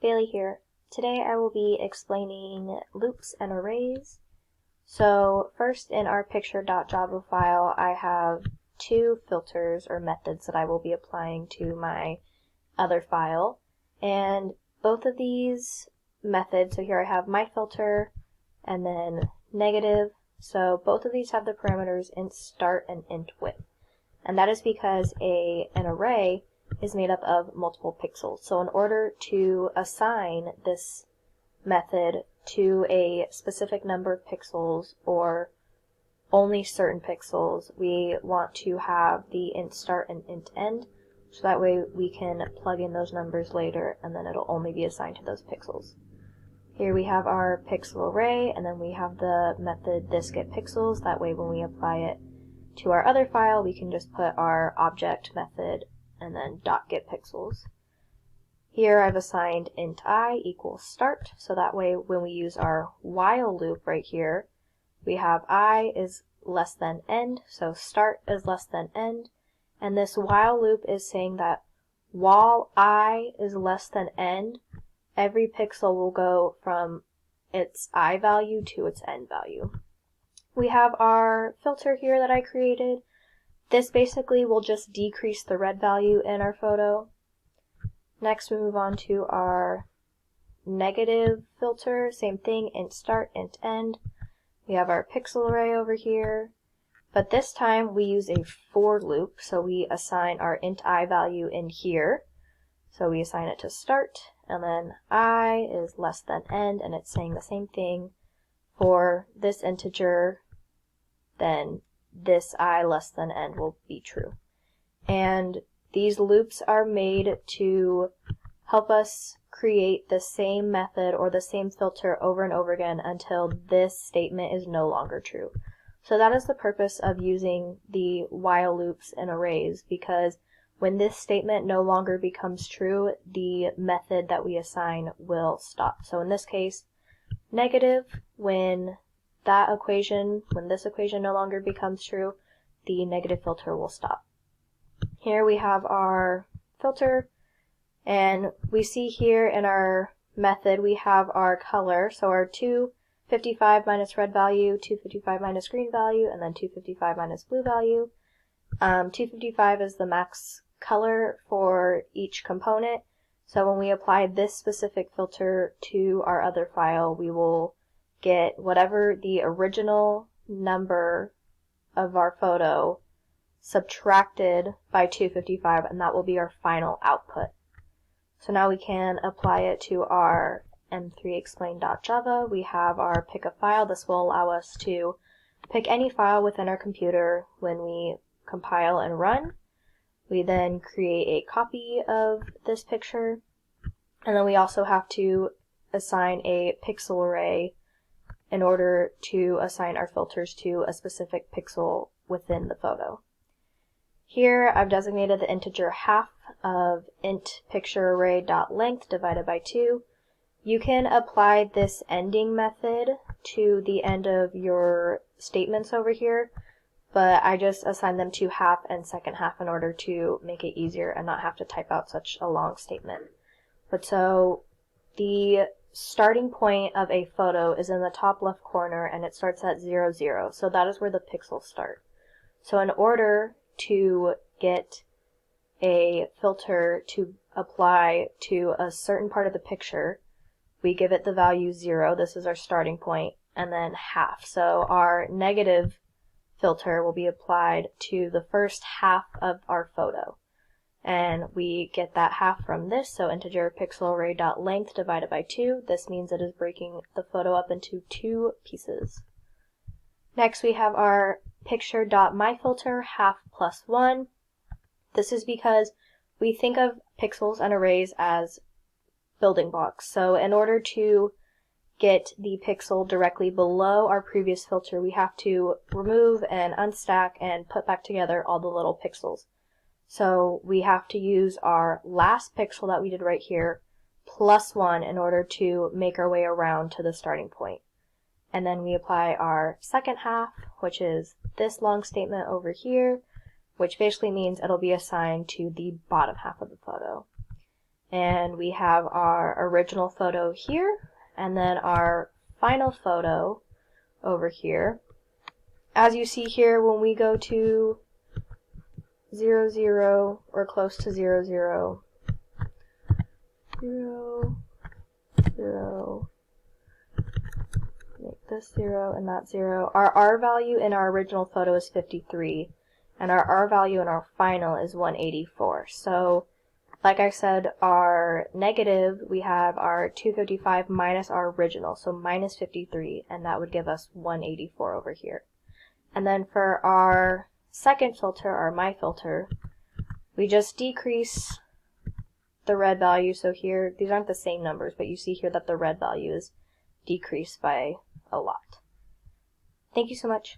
Bailey here. Today I will be explaining loops and arrays. So first in our picture.java file I have two filters or methods that I will be applying to my other file, and both of these methods, so here I have my filter and then negative, so both of these have the parameters int start and int width, and that is because an array is made up of multiple pixels. So in order to assign this method to a specific number of pixels or only certain pixels, we want to have the int start and int end, so that way we can plug in those numbers later and then it'll only be assigned to those pixels. Here we have our pixel array, and then we have the method thisGetPixels. That way when we apply it to our other file we can just put our object method and then .getPixels. Here I've assigned int I equals start, so that way when we use our while loop right here, we have I is less than end, so start is less than end, and this while loop is saying that while I is less than end, every pixel will go from its I value to its end value. We have our filter here that I created. This basically will just decrease the red value in our photo. Next we move on to our negative filter, same thing, int start, int end. We have our pixel array over here, but this time we use a for loop, so we assign our int I value in here. So we assign it to start, and then I is less than end, and it's saying the same thing for this integer, then this I less than end will be true. And these loops are made to help us create the same method or the same filter over and over again until this statement is no longer true. So that is the purpose of using the while loops and arrays, because when this statement no longer becomes true, the method that we assign will stop. So in this case, negative, when this equation no longer becomes true, the negative filter will stop. Here we have our filter, and we see here in our method we have our color, so our 255 minus red value, 255 minus green value, and then 255 minus blue value. 255 is the max color for each component, so when we apply this specific filter to our other file, we will get whatever the original number of our photo subtracted by 255, and that will be our final output. So now we can apply it to our m3explain.java. We have our pick a file. This will allow us to pick any file within our computer when we compile and run. We then create a copy of this picture, and then we also have to assign a pixel array in order to assign our filters to a specific pixel within the photo. Here I've designated the integer half of int picture array dot length divided by 2. You can apply this ending method to the end of your statements over here, but I just assigned them to half and second half in order to make it easier and not have to type out such a long statement. But so the starting point of a photo is in the top left corner and it starts at 0, 0. So that is where the pixels start. So in order to get a filter to apply to a certain part of the picture, we give it the value 0, this is our starting point, and then half. So our negative filter will be applied to the first half of our photo. And we get that half from this, so integer pixel array dot length divided by 2. This means it is breaking the photo up into 2 pieces. Next we have our picture.myFilter half plus 1. This is because we think of pixels and arrays as building blocks. So in order to get the pixel directly below our previous filter, we have to remove and unstack and put back together all the little pixels. So we have to use our last pixel that we did right here plus 1 in order to make our way around to the starting point. And then we apply our second half, which is this long statement over here, which basically means it'll be assigned to the bottom half of the photo. And we have our original photo here, and then our final photo over here. As you see here, when we go to 0, 0, or close to 0, 0, 0, 0, make this 0 and that 0. Our R value in our original photo is 53, and our R value in our final is 184. So, like I said, our negative, we have our 255 minus our original, so minus 53, and that would give us 184 over here. And then for our second filter, our my filter, we just decrease the red value. So here, these aren't the same numbers, but you see here that the red value is decreased by a lot. Thank you so much.